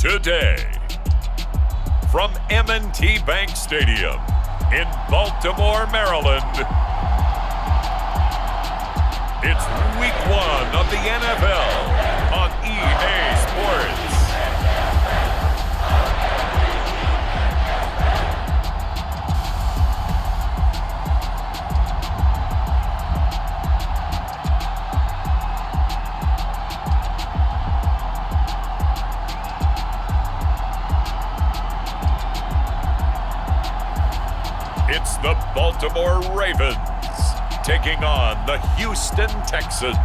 Today, from M&T Bank Stadium in Baltimore, Maryland, it's Week 1 of the NFL on EA Sports. It's the Baltimore Ravens taking on the Houston Texans.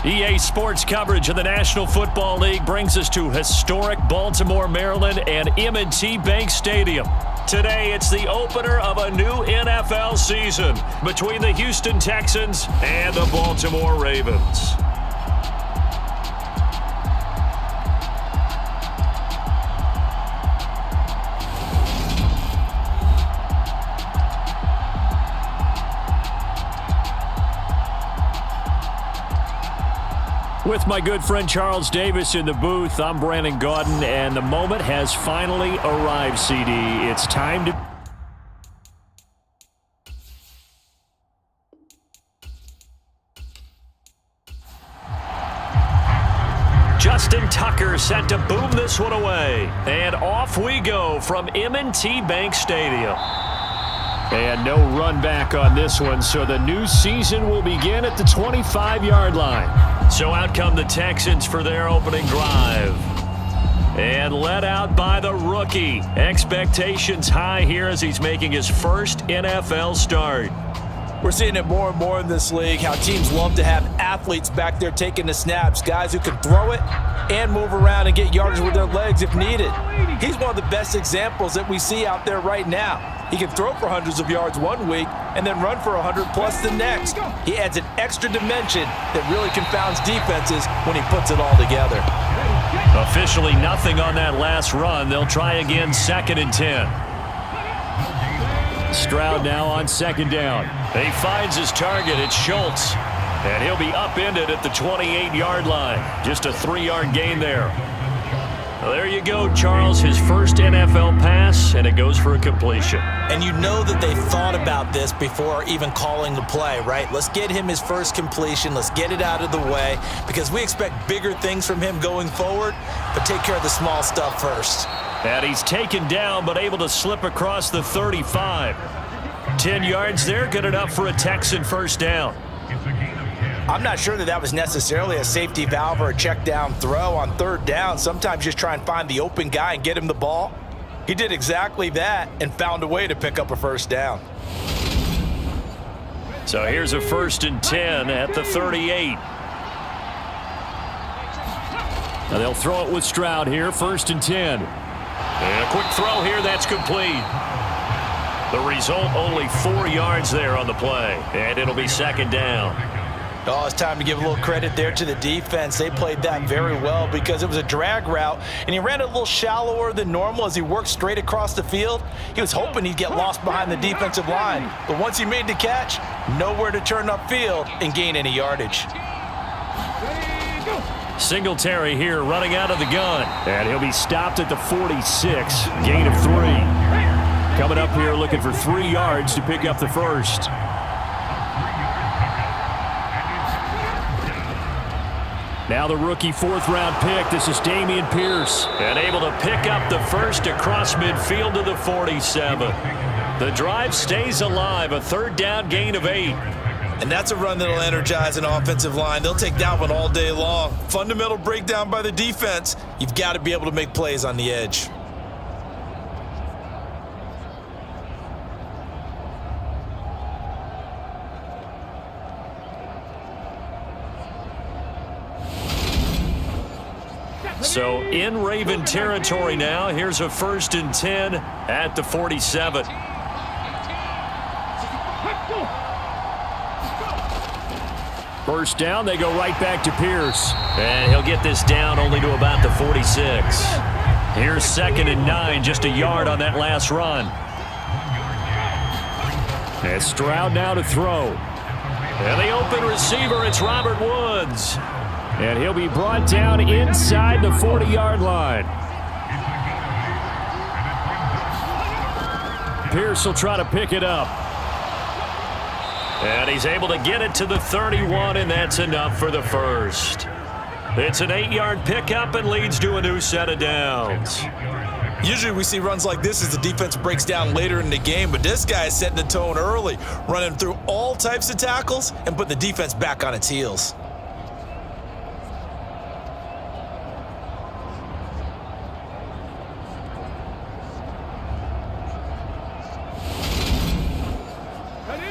EA Sports coverage of the National Football League brings us to historic Baltimore, Maryland and M&T Bank Stadium. Today, it's the opener of a new NFL season between the Houston Texans and the Baltimore Ravens. With my good friend Charles Davis in the booth, I'm Brandon Gaudin, and the moment has finally arrived, CD. It's time to... Justin Tucker set to boom this one away. And off we go from M&T Bank Stadium. And no run back on this one, so the new season will begin at the 25-yard line. So out come the Texans for their opening drive. And led out by the rookie. Expectations high here as he's making his first NFL start. We're seeing it more and more in this league, how teams love to have athletes back there taking the snaps, guys who can throw it and move around and get yardage with their legs if needed. He's one of the best examples that we see out there right now. He can throw for hundreds of yards one week and then run for 100+ the next. He adds an extra dimension that really confounds defenses when he puts it all together. Officially nothing on that last run. They'll try again 2nd and 10. Stroud now on 2nd down. He finds his target. It's Schultz. And he'll be upended at the 28-yard line. Just a 3-yard gain there. Well, there you go, Charles. His first NFL pass, and it goes for a completion. And you know that they thought about this before even calling the play, right? Let's get him his first completion. Let's get it out of the way because we expect bigger things from him going forward, but take care of the small stuff first. And he's taken down, but able to slip across the 35. 10 yards there, good enough for a Texan first down. I'm not sure that was necessarily a safety valve or a check down throw on 3rd down. Sometimes just try and find the open guy and get him the ball. He did exactly that and found a way to pick up a first down. So here's a 1st and 10 at the 38. Now they'll throw it with Stroud here, 1st and 10. And a quick throw here, that's complete. The result, only 4 yards there on the play. And it'll be 2nd down. Oh, it's time to give a little credit there to the defense. They played that very well because it was a drag route, and he ran it a little shallower than normal as he worked straight across the field. He was hoping he'd get lost behind the defensive line, but once he made the catch, nowhere to turn upfield and gain any yardage. Singletary here running out of the gun, and he'll be stopped at the 46, gain of 3. Coming up here looking for 3 yards to pick up the first. Now the rookie 4th-round pick. This is Dameon Pierce. And able to pick up the first across midfield to the 47. The drive stays alive. A 3rd down gain of 8. And that's a run that'll energize an offensive line. They'll take that one all day long. Fundamental breakdown by the defense. You've got to be able to make plays on the edge. So in Raven territory now. Here's a 1st and 10 at the 47. First down, they go right back to Pierce. And he'll get this down only to about the 46. Here's 2nd and 9, just a yard on that last run. And Stroud now to throw. And the open receiver, it's Robert Woods. And he'll be brought down inside the 40-yard line. Pierce will try to pick it up. And he's able to get it to the 31, and that's enough for the first. It's an 8-yard pickup and leads to a new set of downs. Usually we see runs like this as the defense breaks down later in the game, but this guy is setting the tone early, running through all types of tackles and put the defense back on its heels.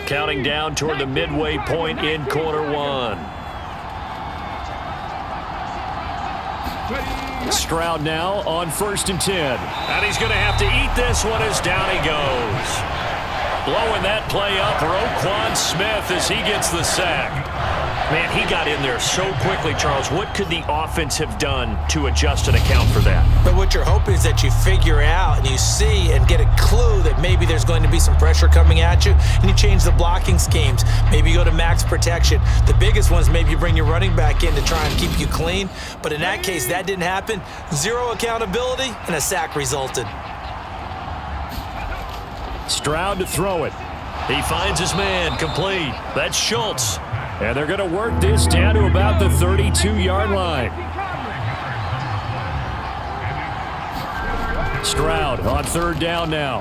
Counting down toward the midway point in quarter one. Stroud now on 1st and 10. And he's going to have to eat this one as down he goes. Blowing that play up, Roquan Smith as he gets the sack. Man, he got in there so quickly, Charles. What could the offense have done to adjust and account for that? But what you're hoping is that you figure out and you see and get a clue that maybe there's going to be some pressure coming at you, and you change the blocking schemes. Maybe you go to max protection. The biggest ones, maybe you bring your running back in to try and keep you clean. But in that case, that didn't happen. Zero accountability, and a sack resulted. Stroud to throw it. He finds his man, complete. That's Schultz. And they're going to work this down to about the 32-yard line. Stroud on 3rd down now.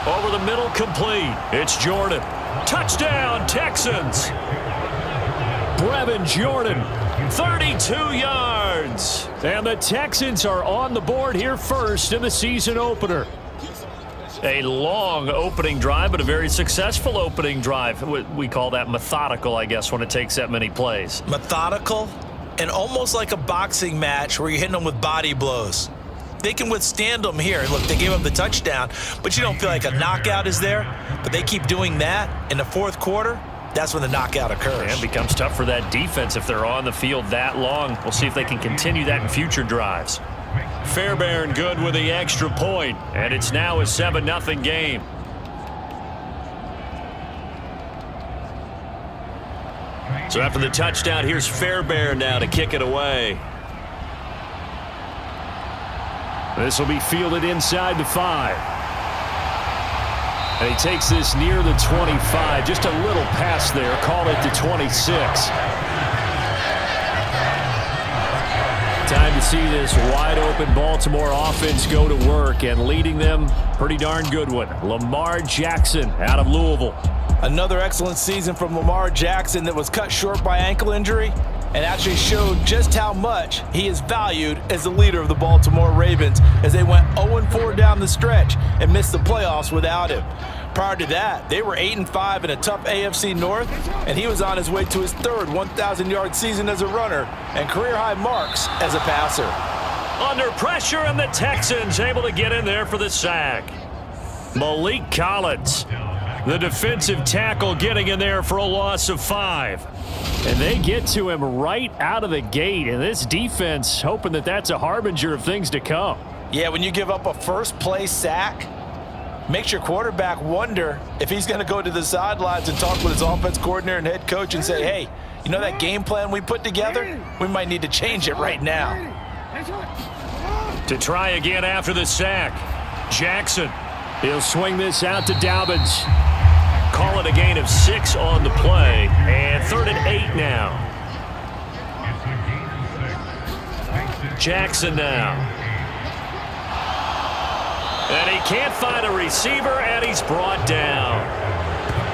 Over the middle, complete. It's Jordan. Touchdown, Texans. Brevin Jordan, 32 yards. And the Texans are on the board here first in the season opener. A long opening drive, but a very successful opening drive. We call that methodical, I guess, when it takes that many plays. Methodical and almost like a boxing match where you're hitting them with body blows. They can withstand them here. Look, they gave up the touchdown, but you don't feel like a knockout is there. But they keep doing that in the 4th quarter. That's when the knockout occurs. And it becomes tough for that defense if they're on the field that long. We'll see if they can continue that in future drives. Fairbairn good with the extra point, and it's now a 7-0 game. So after the touchdown, here's Fairbairn now to kick it away. This will be fielded inside the 5. And he takes this near the 25. Just a little pass there. Call it the 26. Time to see this wide-open Baltimore offense go to work, and leading them, pretty darn good one. Lamar Jackson out of Louisville. Another excellent season from Lamar Jackson that was cut short by ankle injury and actually showed just how much he is valued as the leader of the Baltimore Ravens as they went 0-4 down the stretch and missed the playoffs without him. Prior to that, they were 8-5 in a tough AFC North, and he was on his way to his 3rd 1,000-yard season as a runner and career-high marks as a passer. Under pressure, and the Texans able to get in there for the sack. Malik Collins, the defensive tackle, getting in there for a loss of 5. And they get to him right out of the gate, and this defense hoping that that's a harbinger of things to come. Yeah, when you give up a first-play sack, makes your quarterback wonder if he's going to go to the sidelines and talk with his offense coordinator and head coach and say, hey, you know that game plan we put together? We might need to change it right now. To try again after the sack, Jackson. He'll swing this out to Dobbins. Call it a gain of 6 on the play, and 3rd and 8 now. Jackson now. And he can't find a receiver, and he's brought down.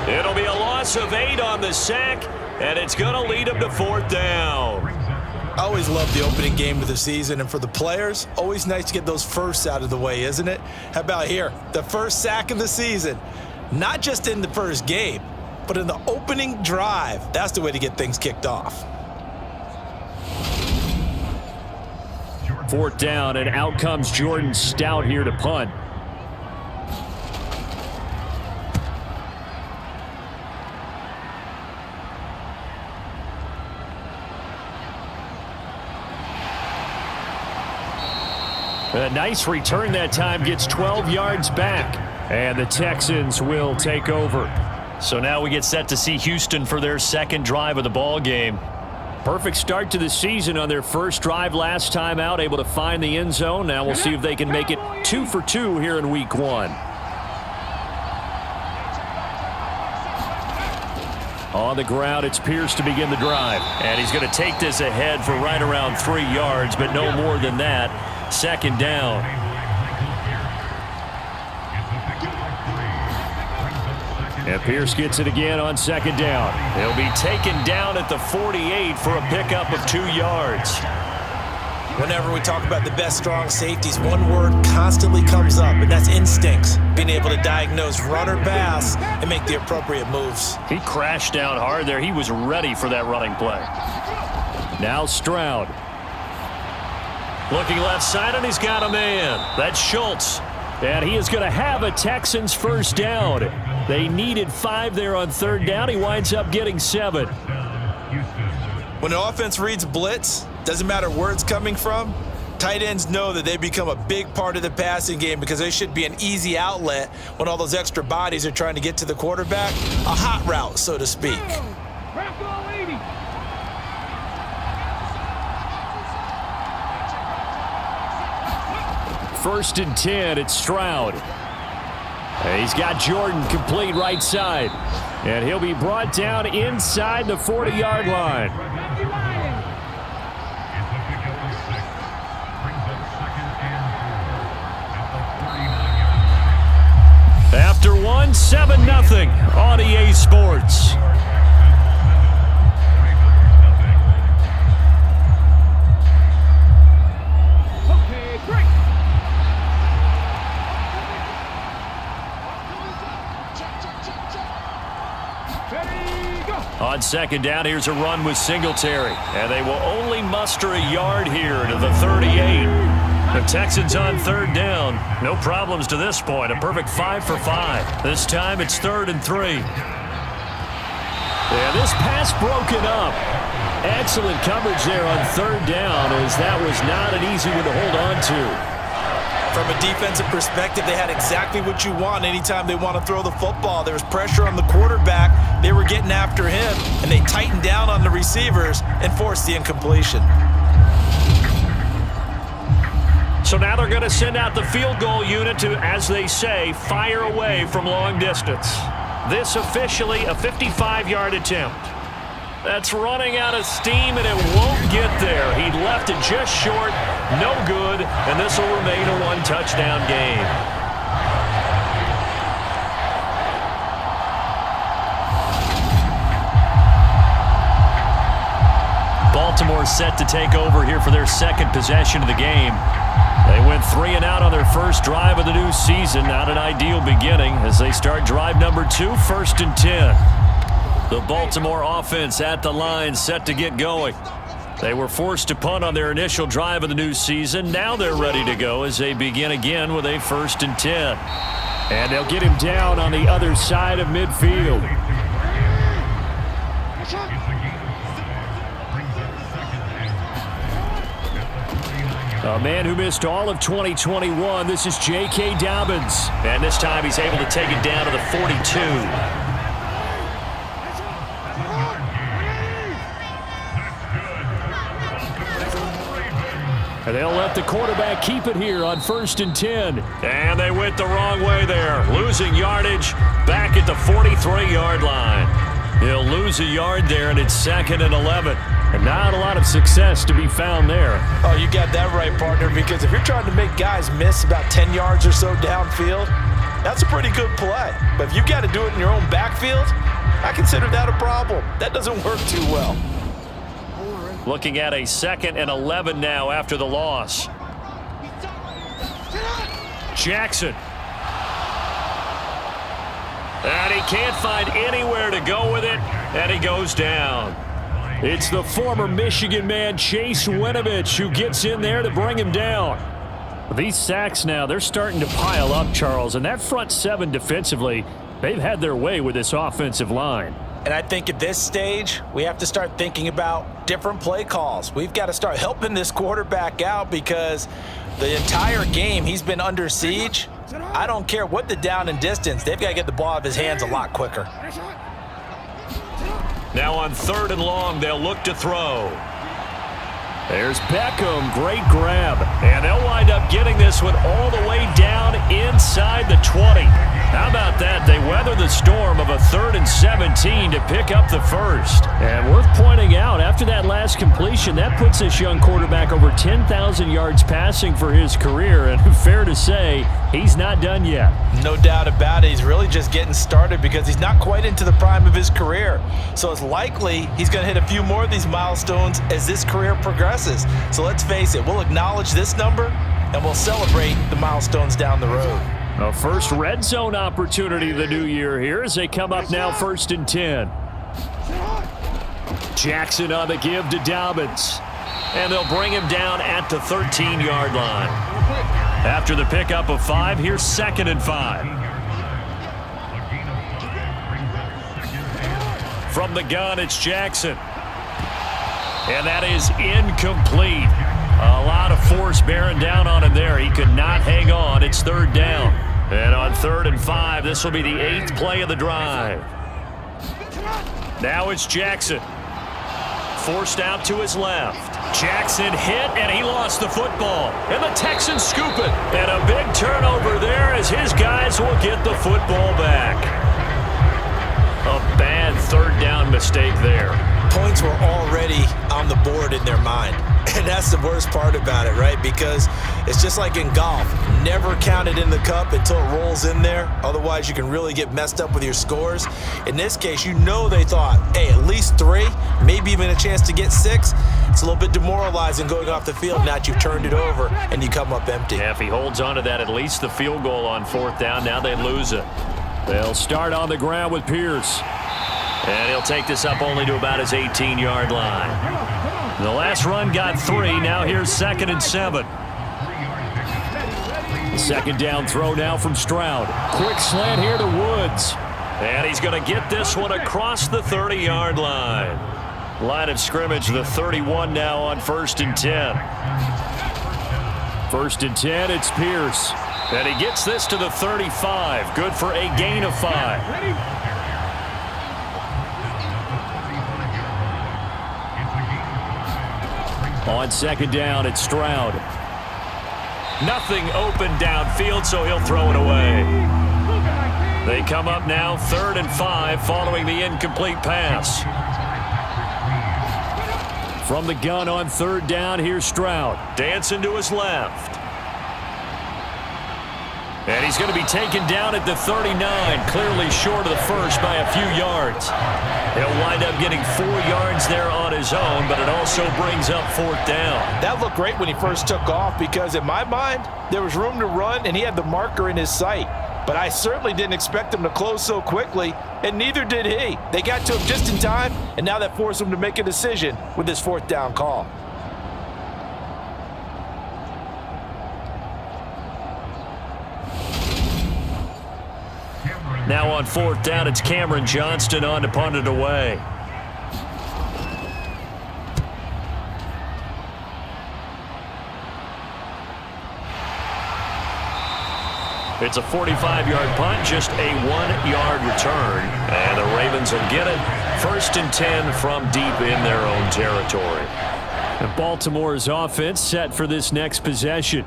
It'll be a loss of 8 on the sack, and it's going to lead him to 4th down. I always love the opening game of the season, and for the players, always nice to get those firsts out of the way, isn't it? How about here? The first sack of the season. Not just in the first game, but in the opening drive. That's the way to get things kicked off. 4th down, and out comes Jordan Stout here to punt. A nice return that time, gets 12 yards back, and the Texans will take over. So now we get set to see Houston for their 2nd drive of the ball game. Perfect start to the season on their first drive last time out, able to find the end zone. Now we'll see if they can make it 2 for 2 here in week 1. On the ground, it's Pierce to begin the drive. And he's going to take this ahead for right around 3 yards, but no more than that. Second down. And Pierce gets it again on second down. He'll be taken down at the 48 for a pickup of 2 yards. Whenever we talk about the best strong safeties, one word constantly comes up, and that's instincts. Being able to diagnose run or pass and make the appropriate moves. He crashed down hard there. He was ready for that running play. Now Stroud. Looking left side, and he's got a man. That's Schultz. And he is going to have a Texans first down. They needed 5 there on third down. He winds up getting 7. When an offense reads blitz, doesn't matter where it's coming from, tight ends know that they become a big part of the passing game because they should be an easy outlet when all those extra bodies are trying to get to the quarterback. A hot route, so to speak. First and 10, it's Stroud. He's got Jordan complete right side. And he'll be brought down inside the 40-yard line. After one, 7-0 on EA Sports. On second down, here's a run with Singletary. And they will only muster a yard here to the 38. The Texans on third down. No problems to this point. A perfect 5 for 5. This time it's 3rd and 3. Yeah, this pass broken up. Excellent coverage there on third down, as that was not an easy one to hold on to. From a defensive perspective, they had exactly what you want anytime they want to throw the football. There was pressure on the quarterback. They were getting after him, and they tightened down on the receivers and forced the incompletion. So now they're going to send out the field goal unit to, as they say, fire away from long distance. This officially a 55-yard attempt. That's running out of steam, and it won't get there. He left it just short, no good, and this will remain a 1-touchdown game. Baltimore set to take over here for their second possession of the game. They went 3 and out on their first drive of the new season. Not an ideal beginning as they start drive number 2, 1st and 10. The Baltimore offense at the line, set to get going. They were forced to punt on their initial drive of the new season. Now they're ready to go as they begin again with a 1st and 10. And they'll get him down on the other side of midfield. A man who missed all of 2021, this is J.K. Dobbins. And this time he's able to take it down to the 42. And they'll let the quarterback keep it here on 1st and 10. And they went the wrong way there. Losing yardage back at the 43-yard line. He'll lose a yard there, and it's 2nd and 11. And not a lot of success to be found there. Oh, you got that right, partner, because if you're trying to make guys miss about 10 yards or so downfield, that's a pretty good play. But if you've got to do it in your own backfield, I consider that a problem. That doesn't work too well. Looking at a 2nd and 11 now after the loss. Jackson. And he can't find anywhere to go with it, and he goes down. It's the former Michigan man, Chase Winovich, who gets in there to bring him down. These sacks now, they're starting to pile up, Charles, and that front 7 defensively, they've had their way with this offensive line. And I think at this stage, we have to start thinking about different play calls. We've got to start helping this quarterback out because the entire game he's been under siege. I don't care what the down and distance. They've got to get the ball out of his hands a lot quicker. Now on 3rd and long, they'll look to throw. There's Beckham, great grab. And they'll wind up getting this one all the way down inside the 20. How about that? They weather the storm of a 3rd and 17 to pick up the first. And worth pointing out, after that last completion, that puts this young quarterback over 10,000 yards passing for his career. And fair to say, he's not done yet. No doubt about it. He's really just getting started because he's not quite into the prime of his career. So it's likely he's going to hit a few more of these milestones as this career progresses. So let's face it, we'll acknowledge this number and we'll celebrate the milestones down the road. A first red zone opportunity the new year here as they come up now 1st and 10. Jackson on the give to Dobbins. And they'll bring him down at the 13-yard line. After the pickup of 5, here's 2nd and 5. From the gun, it's Jackson. And that is incomplete. A lot of force bearing down on him there. He could not hang on. It's 3rd down. And on 3rd and 5, this will be the 8th play of the drive. Now it's Jackson. Forced out to his left. Jackson hit, and he lost the football. And the Texans scoop it. And a big turnover there as his guys will get the football back. A bad 3rd down mistake there. Points were already on the board in their mind. And that's the worst part about it, right? Because it's just like in golf. Never count it in the cup until it rolls in there. Otherwise, you can really get messed up with your scores. In this case, you know they thought, hey, at least 3, maybe even a chance to get 6. It's a little bit demoralizing going off the field now that you've turned it over and you come up empty. Yeah, if he holds on to that, at least the field goal on 4th down. Now they lose it. They'll start on the ground with Pierce. And he'll take this up only to about his 18-yard line. The last run got 3. Now here's 2nd and 7. The 2nd down throw now from Stroud. Quick slant here to Woods. And he's going to get this one across the 30-yard line. Line of scrimmage, the 31 now on 1st and 10. 1st and 10, it's Pierce. And he gets this to the 35. Good for a gain of 5. On 2nd down, it's Stroud. Nothing open downfield, so he'll throw it away. They come up now 3rd and 5 following the incomplete pass. From the gun on 3rd down, here's Stroud. Dancing to his left. And he's going to be taken down at the 39, clearly short of the first by a few yards. He'll wind up getting 4 yards there on his own, but it also brings up 4th down. That looked great when he first took off because in my mind, there was room to run and he had the marker in his sight. But I certainly didn't expect him to close so quickly, and neither did he. They got to him just in time, and now that forced him to make a decision with his 4th down call. Now on 4th down, it's Cameron Johnston on to punt it away. It's a 45-yard punt, just a 1-yard return. And the Ravens will get it. 1st and 10 from deep in their own territory. And Baltimore's offense set for this next possession.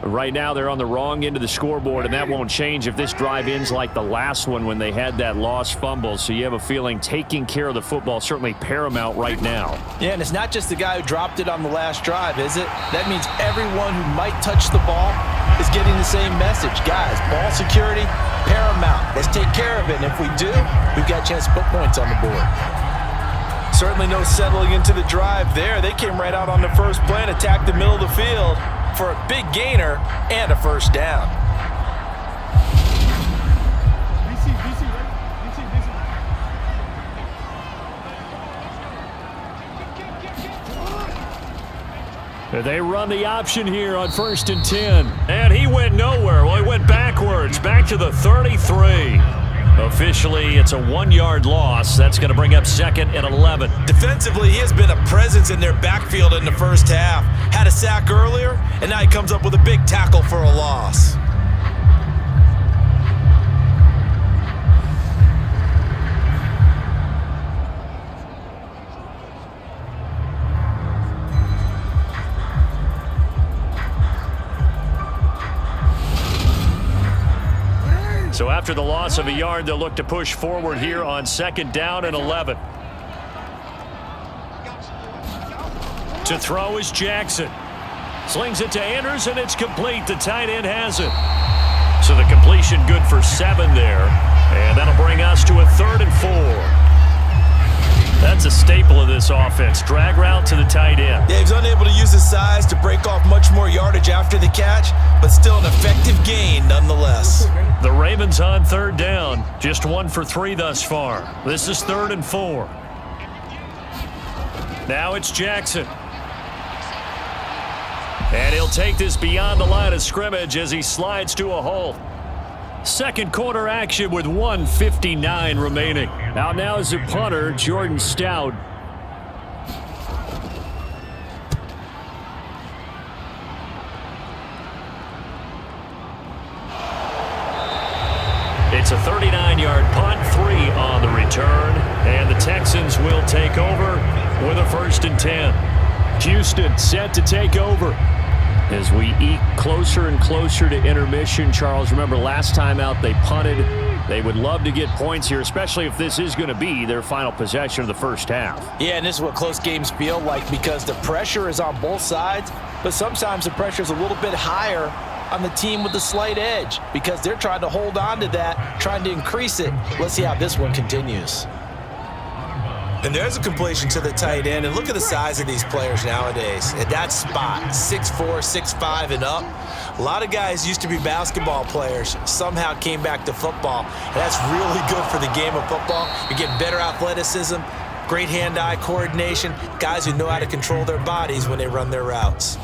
Right now, they're on the wrong end of the scoreboard, and that won't change if this drive ends like the last one when they had that lost fumble. So you have a feeling taking care of the football certainly paramount right now. Yeah, and it's not just the guy who dropped it on the last drive, is it? That means everyone who might touch the ball is getting the same message. Guys, ball security, paramount. Let's take care of it, and if we do, we've got a chance to put points on the board. Certainly no settling into the drive there. They came right out on the first play and attacked the middle of the field for a big gainer and a 1st down. They run the option here on 1st and 10. And he went nowhere. Well, he went backwards, back to the 33. Officially, it's a 1-yard loss. That's going to bring up 2nd and 11. Defensively, he has been a presence in their backfield in the first half. Had a sack earlier, and now he comes up with a big tackle for a loss. So after the loss of a yard, they'll look to push forward here on 2nd down and 11. To throw is Jackson. Slings it to Anders, and it's complete. The tight end has it. So the completion good for 7 there. And that'll bring us to a 3rd and 4. That's a staple of this offense. Drag route to the tight end. Yeah, he's unable to use his size to break off much more yardage after the catch, but still an effective gain nonetheless. The Ravens on 3rd down. Just 1 for 3 thus far. This is 3rd and 4. Now it's Jackson. And he'll take this beyond the line of scrimmage as he slides to a halt. Second quarter action with 1:59 remaining. Now is the punter, Jordan Stroud. It's a 39-yard punt, 3 on the return, and the Texans will take over with a 1st and 10. Houston set to take over. As we eke closer and closer to intermission, Charles, remember last time out they punted. They would love to get points here, especially if this is going to be their final possession of the first half. Yeah, and this is what close games feel like because the pressure is on both sides, but sometimes the pressure is a little bit higher on the team with the slight edge because they're trying to hold on to that, trying to increase it. Let's see how this one continues. And there's a completion to the tight end. And look at the size of these players nowadays. At that spot, 6'4", 6'5", and up. A lot of guys used to be basketball players, somehow came back to football. And that's really good for the game of football. You're getting better athleticism, great hand-eye coordination, guys who know how to control their bodies when they run their routes.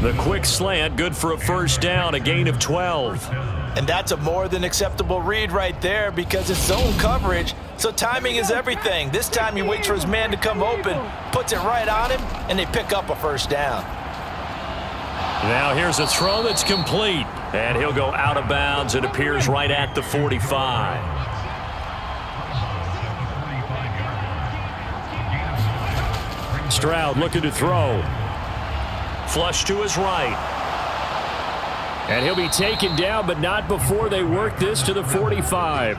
The quick slant, good for a 1st down, a gain of 12. And that's a more than acceptable read right there because it's zone coverage, so timing is everything. This time he waits for his man to come open, puts it right on him, and they pick up a 1st down. Now here's a throw that's complete, and he'll go out of bounds. It appears right at the 45. Stroud looking to throw. Flush to his right. And he'll be taken down, but not before they work this to the 45.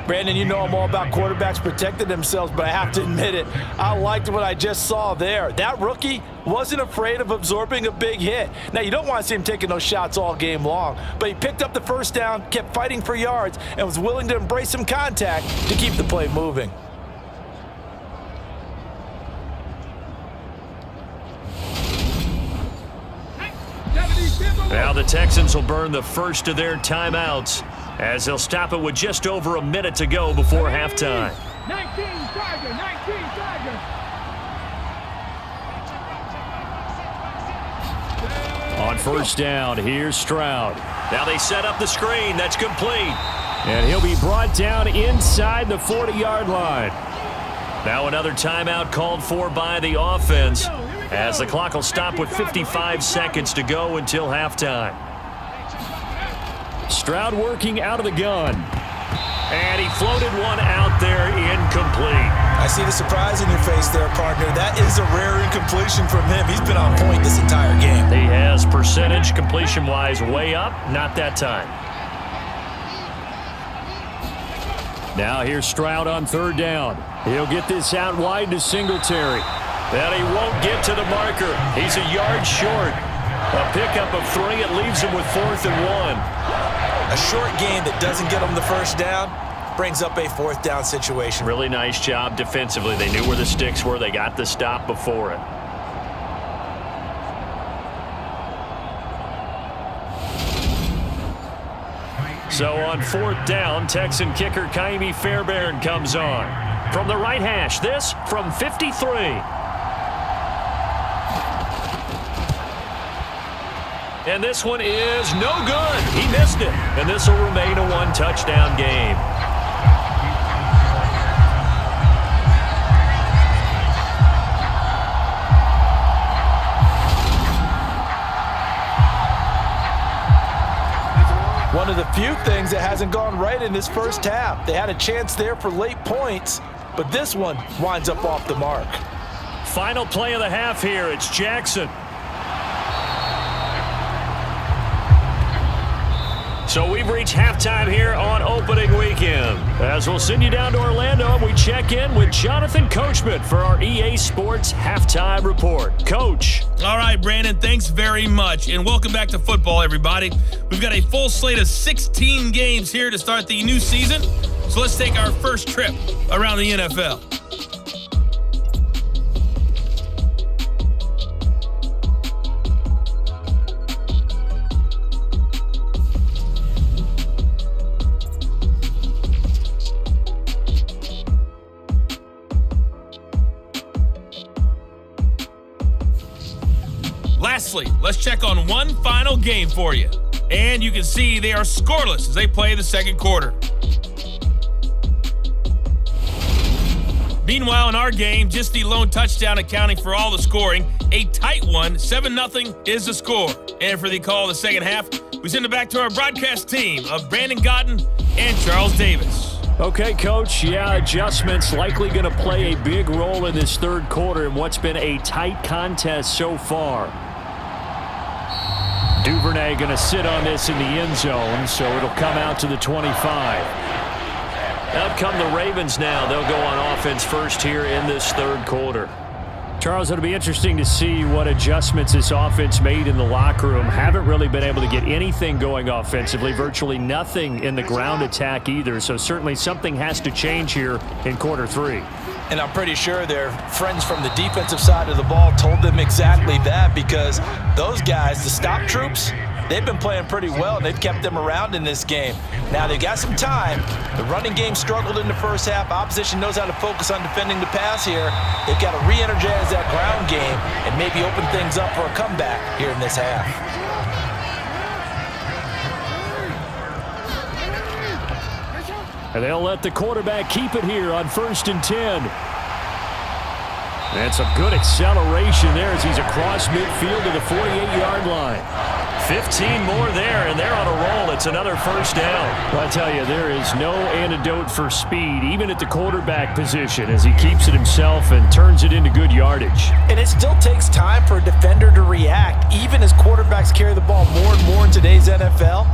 Brandon, you know I'm all about quarterbacks protecting themselves, but I have to admit it, I liked what I just saw there. That rookie wasn't afraid of absorbing a big hit. Now, you don't want to see him taking those shots all game long, but he picked up the 1st down, kept fighting for yards, and was willing to embrace some contact to keep the play moving. Now the Texans will burn the first of their timeouts as they'll stop it with just over a minute to go before halftime. 19 Tiger. On 1st down, here's Stroud. Now they set up the screen. That's complete. And he'll be brought down inside the 40-yard line. Now another timeout called for by the offense as the clock will stop with 55 seconds to go until halftime. Stroud working out of the gun. And he floated one out there incomplete. I see the surprise in your face there, partner. That is a rare incompletion from him. He's been on point this entire game. He has percentage completion-wise way up. Not that time. Now here's Stroud on 3rd down. He'll get this out wide to Singletary. And he won't get to the marker. He's a yard short. A pickup of 3. It leaves him with 4th and 1. A short gain that doesn't get him the 1st down brings up a 4th down situation. Really nice job defensively. They knew where the sticks were. They got the stop before it. So on 4th down, Texan kicker Kaimi Fairbairn comes on. From the right hash, this from 53. And this one is no good. He missed it. And this will remain a 1-touchdown game. One of the few things that hasn't gone right in this first half. They had a chance there for late points, but this one winds up off the mark. Final play of the half here. It's Jackson. So we've reached halftime here on opening weekend. As we'll send you down to Orlando, we check in with Jonathan Coachman for our EA Sports Halftime Report. Coach. All right, Brandon, thanks very much. And welcome back to football, everybody. We've got a full slate of 16 games here to start the new season. So let's take our first trip around the NFL. Lastly, let's check on one final game for you. And you can see they are scoreless as they play the second quarter. Meanwhile, in our game, just the lone touchdown accounting for all the scoring. A tight one, 7-0 is the score. And for the call of the second half, we send it back to our broadcast team of Brandon Gotten and Charles Davis. Okay, Coach. Yeah, adjustments likely going to play a big role in this third quarter in what's been a tight contest so far. Duvernay going to sit on this in the end zone, so it'll come out to the 25. Out come the Ravens now. They'll go on offense first here in this third quarter. Charles, it'll be interesting to see what adjustments this offense made in the locker room. Haven't really been able to get anything going offensively, virtually nothing in the ground attack either, so certainly something has to change here in quarter three. And I'm pretty sure their friends from the defensive side of the ball told them exactly that, because those guys, the stop troops, they've been playing pretty well. They've kept them around in this game. Now they've got some time. The running game struggled in the first half. Opposition knows how to focus on defending the pass here. They've got to re-energize that ground game and maybe open things up for a comeback here in this half. And they'll let the quarterback keep it here on 1st and 10. And some good acceleration there as he's across midfield to the 48-yard line. 15 more there, and they're on a roll. It's another first down. Well, I tell you, there is no antidote for speed, even at the quarterback position, as he keeps it himself and turns it into good yardage. And it still takes time for a defender to react, even as quarterbacks carry the ball more and more in today's NFL.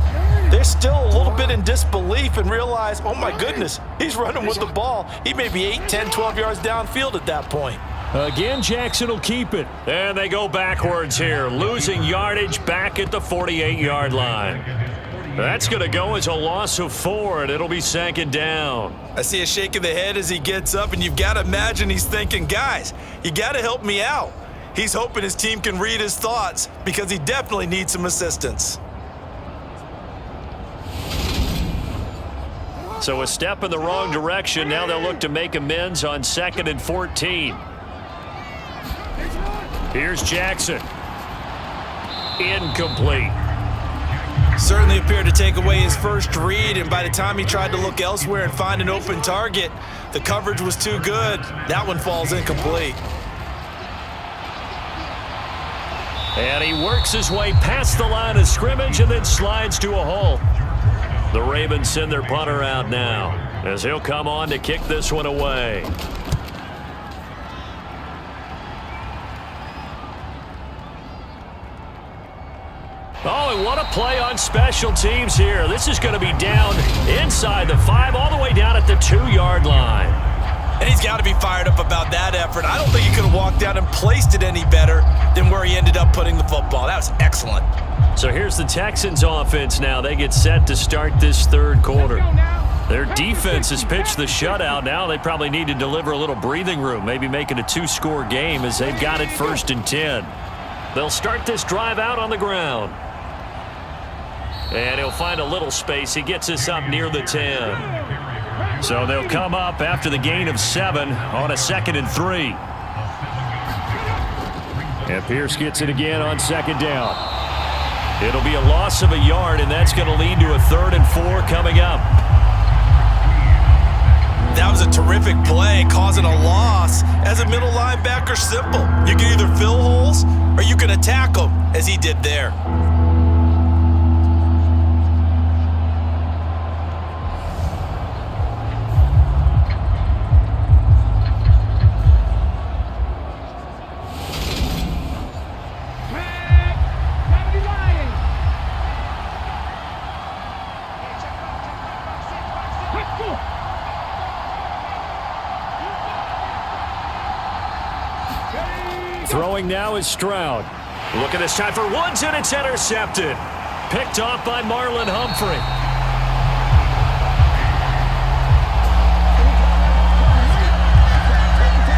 They're still a little bit in disbelief and realize, oh my goodness, he's running with the ball. He may be 8, 10, 12 yards downfield at that point. Again, Jackson will keep it. And they go backwards here, losing yardage back at the 48-yard line. That's going to go as a loss of 4, and it'll be second down. I see a shake of the head as he gets up, and you've got to imagine he's thinking, guys, you got to help me out. He's hoping his team can read his thoughts because he definitely needs some assistance. So a step in the wrong direction. Now they'll look to make amends on 2nd and 14. Here's Jackson. Incomplete. Certainly appeared to take away his first read, and by the time he tried to look elsewhere and find an open target, the coverage was too good. That one falls incomplete. And he works his way past the line of scrimmage and then slides to a hole. The Ravens send their punter out now as he'll come on to kick this one away. Oh, and what a play on special teams here. This is going to be down inside the 5, all the way down at the 2-yard line. And he's got to be fired up about that effort. I don't think he could have walked out and placed it any better than where he ended up putting the football. That was excellent. So here's the Texans offense now. They get set to start this third quarter. Their defense has pitched the shutout. Now they probably need to deliver a little breathing room, maybe make it a 2-score game as they've got it 1st and 10. They'll start this drive out on the ground. And he'll find a little space. He gets us up near the 10. So they'll come up after the gain of 7 on a 2nd and 3. And Pierce gets it again on 2nd down. It'll be a loss of a yard, and that's going to lead to a 3rd and 4 coming up. That was a terrific play, causing a loss. As a middle linebacker, simple. You can either fill holes or you can attack them, as he did there. Throwing now is Stroud. Look at this time for Woods, and it's intercepted. Picked off by Marlon Humphrey.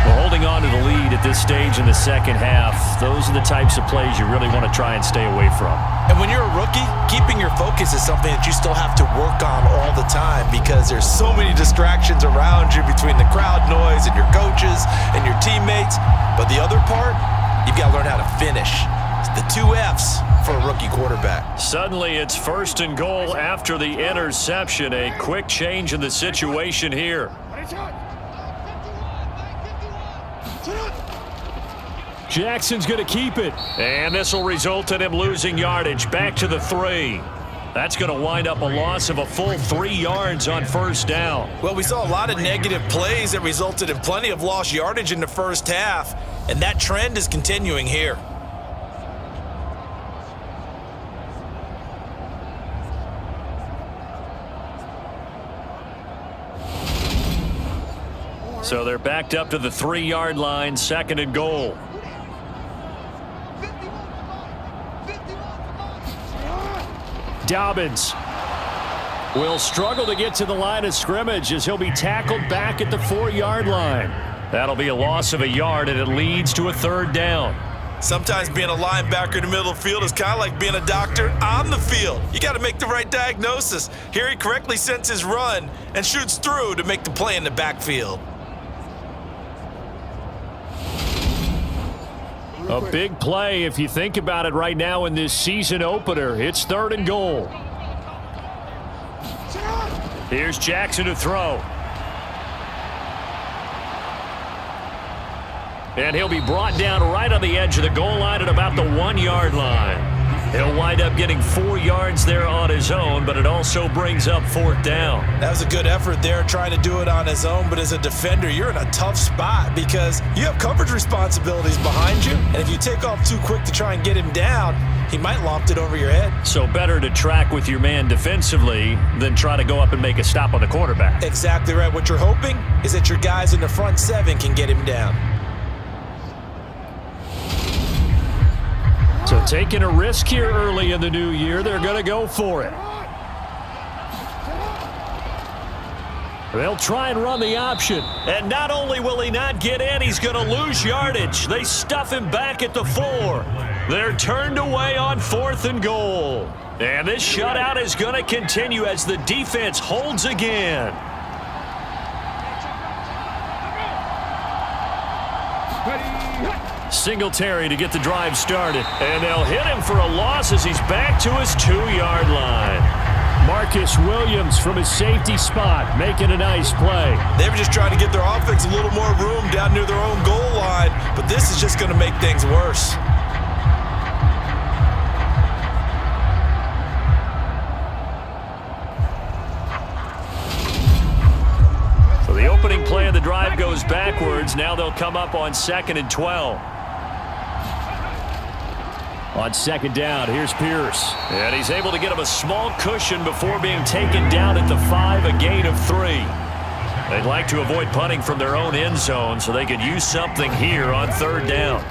Well, holding on to the lead at this stage in the second half, those are the types of plays you really want to try and stay away from. And when you're a rookie, keeping your focus is something that you still have to work on all the time because there's so many distractions around you between the crowd noise and your coaches and your teammates. But the other part, you've got to learn how to finish. It's the 2 F's for a rookie quarterback. Suddenly it's 1st and goal after the interception. A quick change in the situation here. Jackson's going to keep it. And this will result in him losing yardage back to the 3. That's going to wind up a loss of a full 3 yards on 1st down. Well, we saw a lot of negative plays that resulted in plenty of lost yardage in the first half, and that trend is continuing here. So they're backed up to the 3-yard line, 2nd and goal. Dobbins will struggle to get to the line of scrimmage as he'll be tackled back at the 4-yard line. That'll be a loss of a yard, and it leads to a 3rd down. Sometimes being a linebacker in the middle of the field is kind of like being a doctor on the field. You got to make the right diagnosis. Here he correctly sends his run and shoots through to make the play in the backfield. A big play if you think about it right now in this season opener. It's 3rd and goal. Here's Jackson to throw. And he'll be brought down right on the edge of the goal line at about the 1-yard line. He'll wind up getting 4 yards there on his own, but it also brings up 4th down. That was a good effort there trying to do it on his own, but as a defender, you're in a tough spot because you have coverage responsibilities behind you, and if you take off too quick to try and get him down, he might loft it over your head. So better to track with your man defensively than try to go up and make a stop on the quarterback. Exactly right. What you're hoping is that your guys in the front 7 can get him down. So taking a risk here early in the new year, they're going to go for it. They'll try and run the option. And not only will he not get in, he's going to lose yardage. They stuff him back at the 4. They're turned away on 4th and goal. And this shutout is going to continue as the defense holds again. Singletary to get the drive started. And they'll hit him for a loss as he's back to his 2-yard line. Marcus Williams from his safety spot making a nice play. They were just trying to get their offense a little more room down near their own goal line, but this is just going to make things worse. So the opening play of the drive goes backwards. Now they'll come up on 2nd and 12. On 2nd down, here's Pierce. And he's able to get him a small cushion before being taken down at the 5, a gain of 3. They'd like to avoid punting from their own end zone so they could use something here on 3rd down.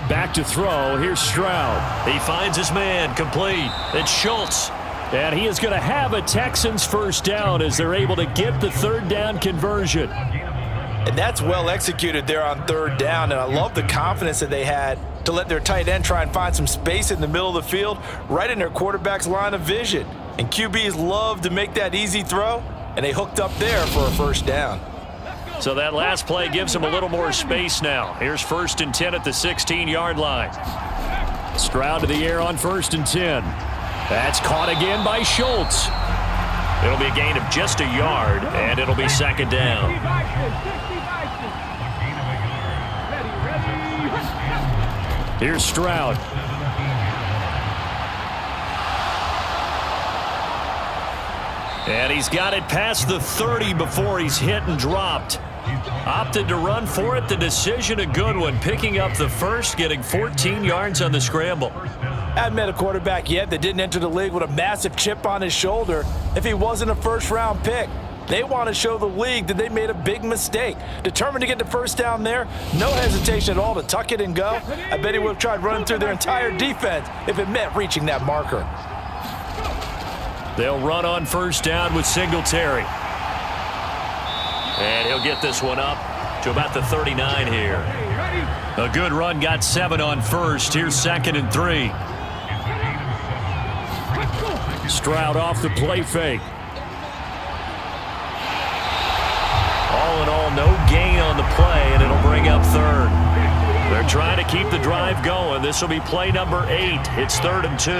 Back to throw, here's Stroud. He finds his man, complete. It's Schultz. And he is going to have a Texans 1st down as they're able to get the 3rd down conversion. And that's well executed there on 3rd down, and I love the confidence that they had to let their tight end try and find some space in the middle of the field, right in their quarterback's line of vision. And QBs love to make that easy throw, and they hooked up there for a 1st down. So that last play gives them a little more space now. Here's 1st and 10 at the 16-yard line. Stroud to the air on 1st and 10. That's caught again by Schultz. It'll be a gain of just a yard, and it'll be 2nd down. Here's Stroud. And he's got it past the 30 before he's hit and dropped. Opted to run for it. The decision a good one. Picking up the 1st, getting 14 yards on the scramble. I haven't met a quarterback yet that didn't enter the league with a massive chip on his shoulder if he wasn't a 1st-round pick. They want to show the league that they made a big mistake. Determined to get the first down there, no hesitation at all to tuck it and go. I bet he would have tried running through their entire defense if it meant reaching that marker. They'll run on first down with Singletary. And he'll get this one up to about the 39 here. A good run, got 7 on first. Here's 2nd and 3. Stroud off the play fake. All in all, no gain on the play, and it'll bring up 3rd. They're trying to keep the drive going. This will be play number 8. It's 3rd and 2.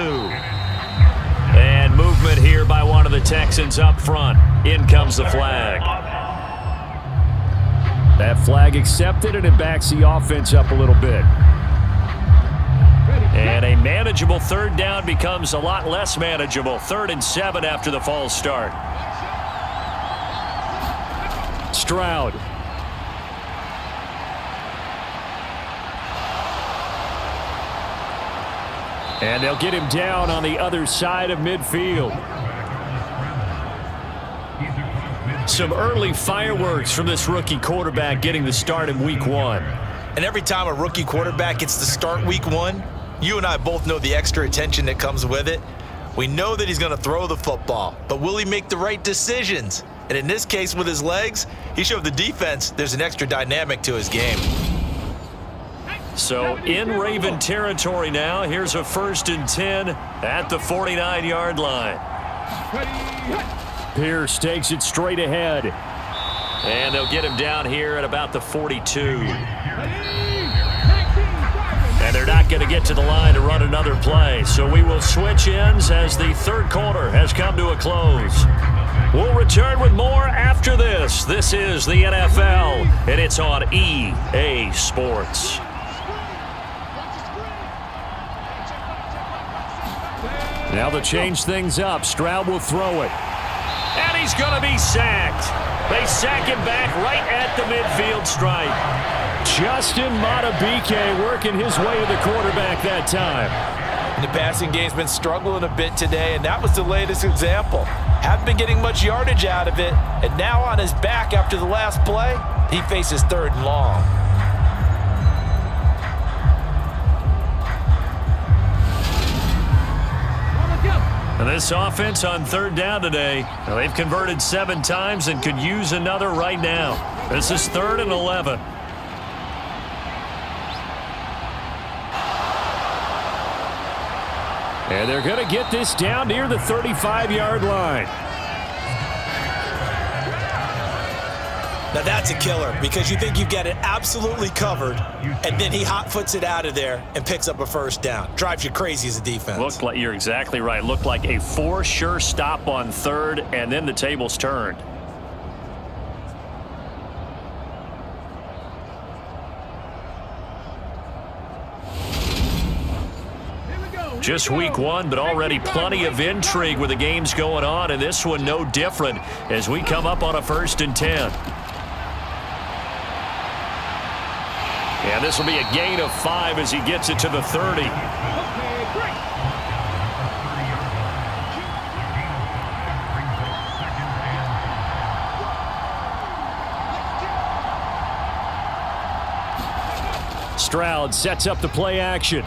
And movement here by one of the Texans up front. In comes the flag. That flag accepted, and it backs the offense up a little bit. And a manageable 3rd down becomes a lot less manageable. 3rd and 7 after the false start. Stroud. And they'll get him down on the other side of midfield. Some early fireworks from this rookie quarterback getting the start in week 1. And every time a rookie quarterback gets to start week 1, you and I both know the extra attention that comes with it. We know that he's going to throw the football, but will he make the right decisions? And in this case with his legs, he showed the defense there's an extra dynamic to his game. So in Raven territory now, here's a 1st and 10 at the 49-yard line. Pierce takes it straight ahead. And they'll get him down here at about the 42. And they're not going to get to the line to run another play. So we will switch ends as the 3rd quarter has come to a close. We'll return with more after this. This is the NFL, and it's on EA Sports. Now to change things up, Stroud will throw it. And he's going to be sacked. They sack him back right at the midfield stripe. Justin Madubuike working his way to the quarterback that time. And the passing game's been struggling a bit today, and that was the latest example. Haven't been getting much yardage out of it, and now on his back after the last play, he faces 3rd and long. And this offense on 3rd down today, they've converted 7 times and could use another right now. This is 3rd and 11. And they're going to get this down near the 35-yard line. Now that's a killer because you think you've got it absolutely covered, and then he hot-foots it out of there and picks up a 1st down. Drives you crazy as a defense. Looked like, you're exactly right. Looked like a for sure stop on 3rd, and then the tables turned. Just week 1, but already plenty of intrigue with the games going on, and this one no different as we come up on a 1st and 10. And this will be a gain of 5 as he gets it to the 30. Stroud sets up the play action.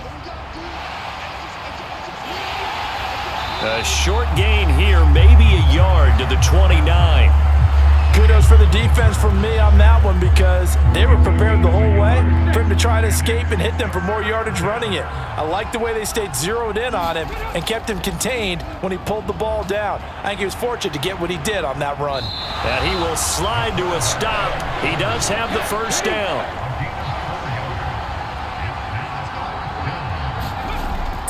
A short gain here, maybe a yard to the 29. Kudos for the defense from me on that one because they were prepared the whole way for him to try to escape and hit them for more yardage running it. I like the way they stayed zeroed in on him and kept him contained when he pulled the ball down. I think he was fortunate to get what he did on that run. And he will slide to a stop. He does have the 1st down.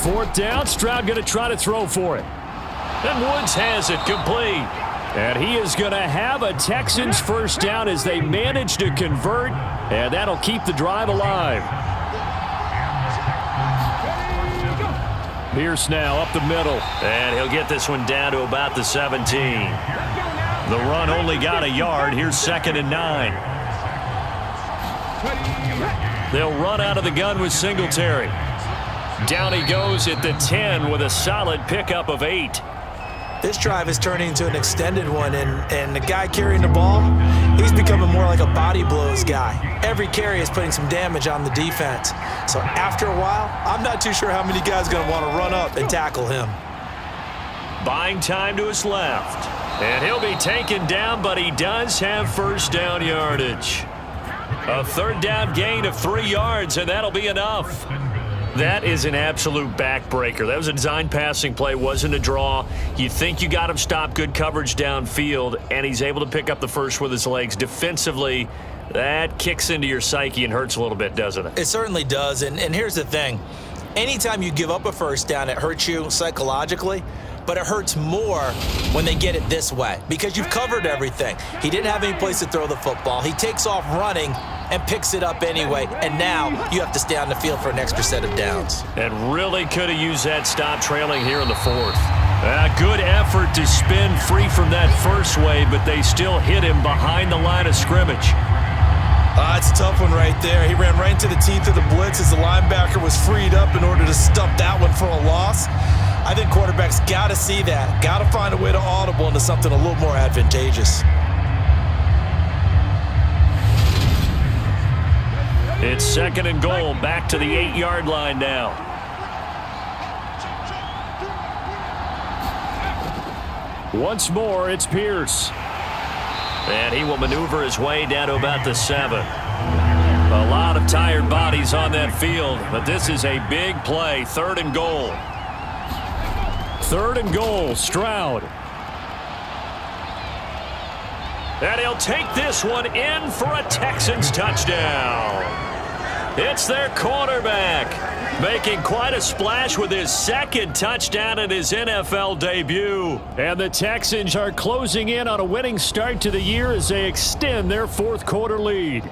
4th down, Stroud going to try to throw for it. And Woods has it complete. And he is going to have a Texans 1st down as they manage to convert, and that'll keep the drive alive. Pierce now up the middle, and he'll get this one down to about the 17. The run only got a yard. Here's 2nd and 9. They'll run out of the gun with Singletary. Down he goes at the 10 with a solid pickup of 8. This drive is turning into an extended one, and the guy carrying the ball, he's becoming more like a body blows guy. Every carry is putting some damage on the defense. So after a while, I'm not too sure how many guys are going to want to run up and tackle him. Buying time to his left. And he'll be taken down, but he does have first down yardage. A third down gain of 3 yards, and that'll be enough. That is an absolute backbreaker. That was a design passing play, wasn't a draw. You think you got him stopped, good coverage downfield, and he's able to pick up the first with his legs. Defensively, that kicks into your psyche and hurts a little bit, doesn't it? It certainly does, and here's the thing. Anytime you give up a first down, it hurts you psychologically, but it hurts more when they get it this way because you've covered everything. He didn't have any place to throw the football. He takes off running and picks it up anyway, and now you have to stay on the field for an extra set of downs. And really could have used that stop trailing here in the fourth. A good effort to spin free from that first wave, but they still hit him behind the line of scrimmage. It's a tough one right there. He ran right into the teeth of the blitz as the linebacker was freed up in order to stuff that one for a loss. I think quarterbacks got to see that, got to find a way to audible into something a little more advantageous. It's 2nd and goal, back to the 8-yard line now. Once more, it's Pierce. And he will maneuver his way down to about the 7. A lot of tired bodies on that field, but this is a big play. 3rd and goal. 3rd and goal, Stroud. And he'll take this one in for a Texans touchdown. It's their quarterback, making quite a splash with his 2nd touchdown in his NFL debut. And the Texans are closing in on a winning start to the year as they extend their 4th quarter lead.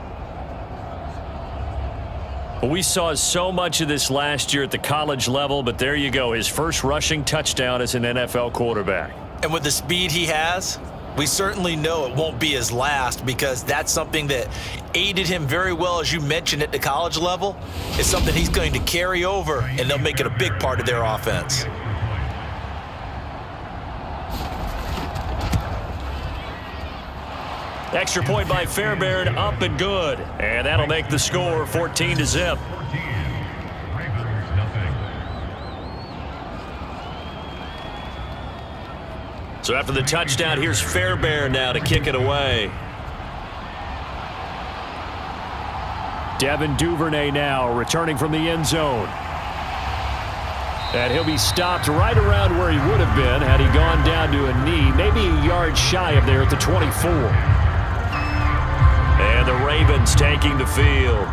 We saw so much of this last year at the college level, but there you go, his first rushing touchdown as an NFL quarterback. And with the speed he has, we certainly know it won't be his last because that's something that aided him very well, as you mentioned, at the college level. It's something he's going to carry over, and they'll make it a big part of their offense. Extra point by Fairbairn, up and good. And that'll make the score 14-0. So after the touchdown, here's Fairbairn now to kick it away. Devin Duvernay now returning from the end zone. And he'll be stopped right around where he would have been had he gone down to a knee, maybe a yard shy of there at the 24. And the Ravens taking the field.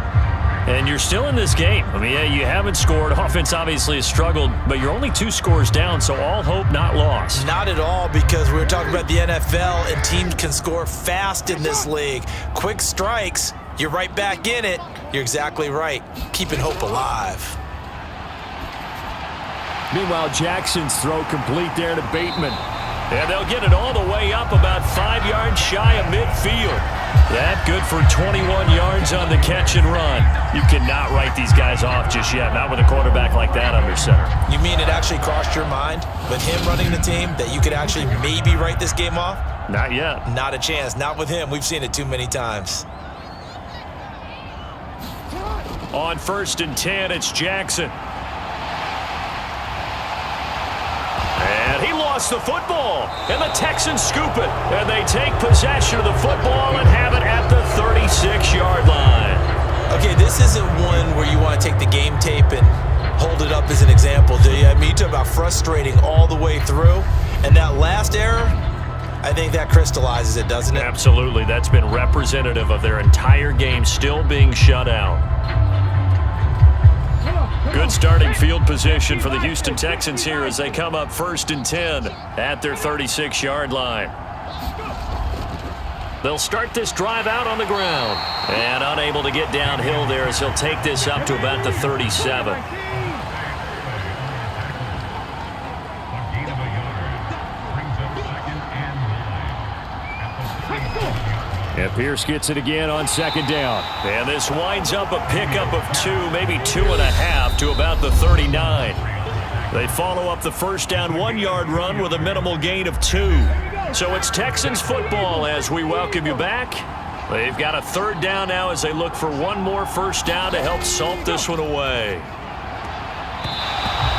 And you're still in this game. I mean, yeah, you haven't scored. Offense obviously has struggled, but you're only 2 scores down, so all hope not lost. Not at all, because we were talking about the NFL, and teams can score fast in this league. Quick strikes, you're right back in it. You're exactly right. Keeping hope alive. Meanwhile, Jackson's throw complete there to Bateman. And they'll get it all the way up about 5 yards shy of midfield. That good for 21 yards on the catch and run. You cannot write these guys off just yet, not with a quarterback like that under center. You mean it actually crossed your mind with him running the team that you could actually maybe write this game off? Not yet. Not a chance. Not with him. We've seen it too many times. On 1st and 10, it's Jackson. And he lost the football, and the Texans scoop it, and they take possession of the football and have it at the 36-yard line. Okay, this isn't one where you want to take the game tape and hold it up as an example, do you? I mean, you talk about frustrating all the way through, and that last error, I think that crystallizes it, doesn't it? Absolutely. That's been representative of their entire game still being shut out. Good starting field position for the Houston Texans here as they come up 1st and 10 at their 36-yard line. They'll start this drive out on the ground and unable to get downhill there as he'll take this up to about the 37. And Pierce gets it again on 2nd down. And this winds up a pickup of 2, maybe 2.5 to about the 39. They follow up the first down 1-yard run with a minimal gain of 2. So it's Texans football as we welcome you back. They've got a third down now as they look for one more first down to help salt this one away.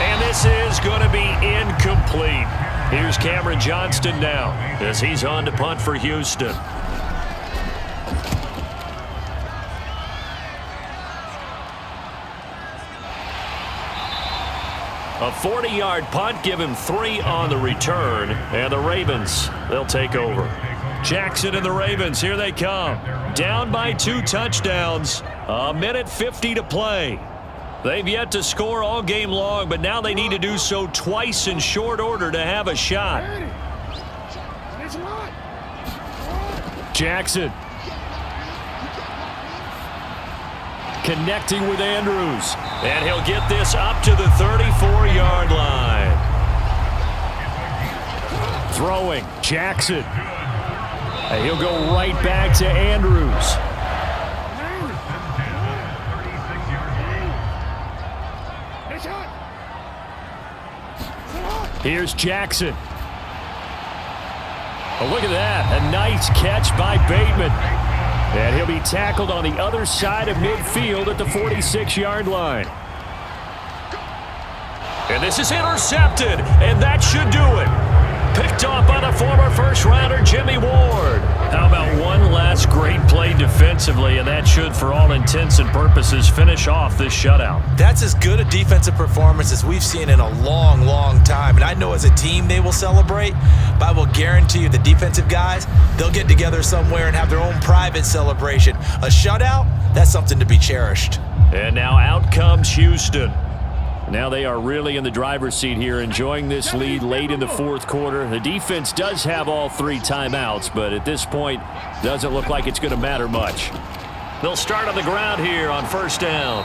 And this is going to be incomplete. Here's Cameron Johnston now as he's on to punt for Houston. A 40-yard punt, give him 3 on the return, and the Ravens, they'll take over. Jackson and the Ravens, here they come. Down by 2 touchdowns, a minute 50 to play. They've yet to score all game long, but now they need to do so twice in short order to have a shot. Jackson. Connecting with Andrews. And he'll get this up to the 34-yard line. Throwing. Jackson. And he'll go right back to Andrews. Here's Jackson. Oh, look at that. A nice catch by Bateman. And he'll be tackled on the other side of midfield at the 46-yard line. And this is intercepted, and that should do it. Picked off by the former first-rounder Jimmy Ward. How about one last great play defensively, and that should, for all intents and purposes, finish off this shutout. That's as good a defensive performance as we've seen in a long, long time. And I know as a team they will celebrate, but I will guarantee you the defensive guys, they'll get together somewhere and have their own private celebration. A shutout, that's something to be cherished. And now out comes Houston. Now they are really in the driver's seat here, enjoying this lead late in the fourth quarter. The defense does have all 3 timeouts, but at this point, doesn't look like it's going to matter much. They'll start on the ground here on first down.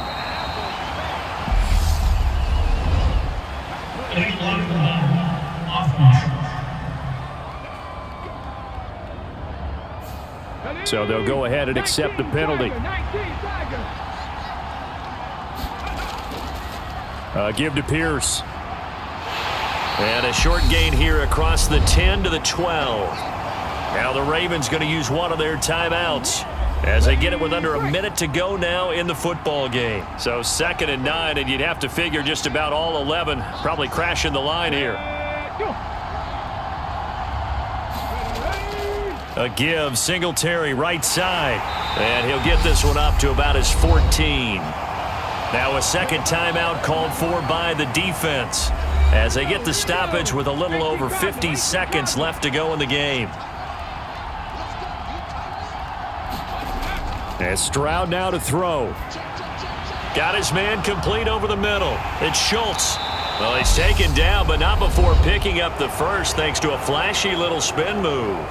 So they'll go ahead and accept the penalty. Give to Pierce. And a short gain here across the 10 to the 12. Now the Ravens going to use one of their timeouts as they get it with under a minute to go now in the football game. So 2nd and 9, and you'd have to figure just about all 11 probably crashing the line here. A give, Singletary right side. And he'll get this one up to about his 14. Now a second timeout called for by the defense as they get the stoppage with a little over 50 seconds left to go in the game. And Stroud now to throw. Got his man complete over the middle. It's Schultz. Well, he's taken down, but not before picking up the first thanks to a flashy little spin move.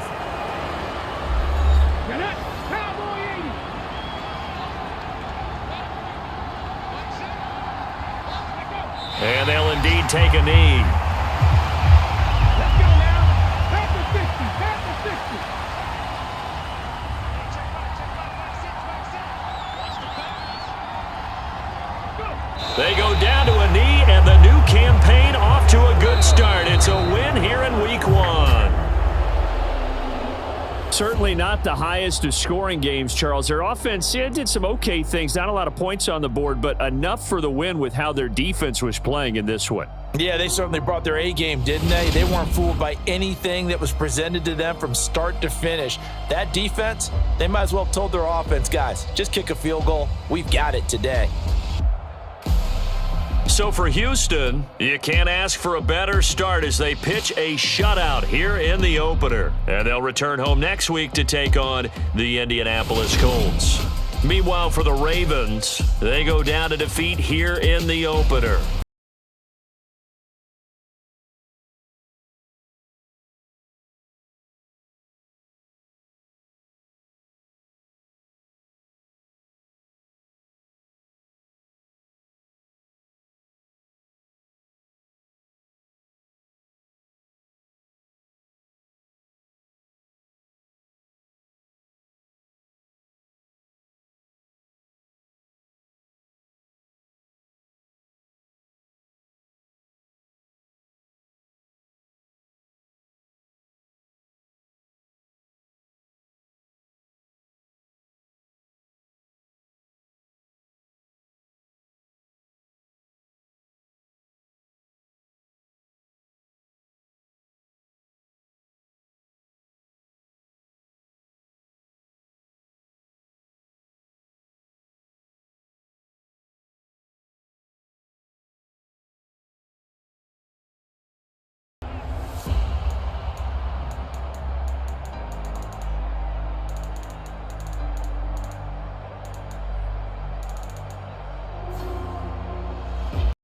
And they'll indeed take a knee. Let's go now. Past the 60. Past the 60. They go down to a knee, and the new campaign off to a good start. It's a win here in Week 1. Certainly not the highest of scoring games, Charles. Their offense did some okay things. Not a lot of points on the board, but enough for the win with how their defense was playing in this one. Yeah, they certainly brought their A game, didn't they? They weren't fooled by anything that was presented to them from start to finish. That defense, they might as well have told their offense, guys, just kick a field goal. We've got it today. So for Houston, you can't ask for a better start as they pitch a shutout here in the opener. And they'll return home next week to take on the Indianapolis Colts. Meanwhile, for the Ravens, they go down to defeat here in the opener.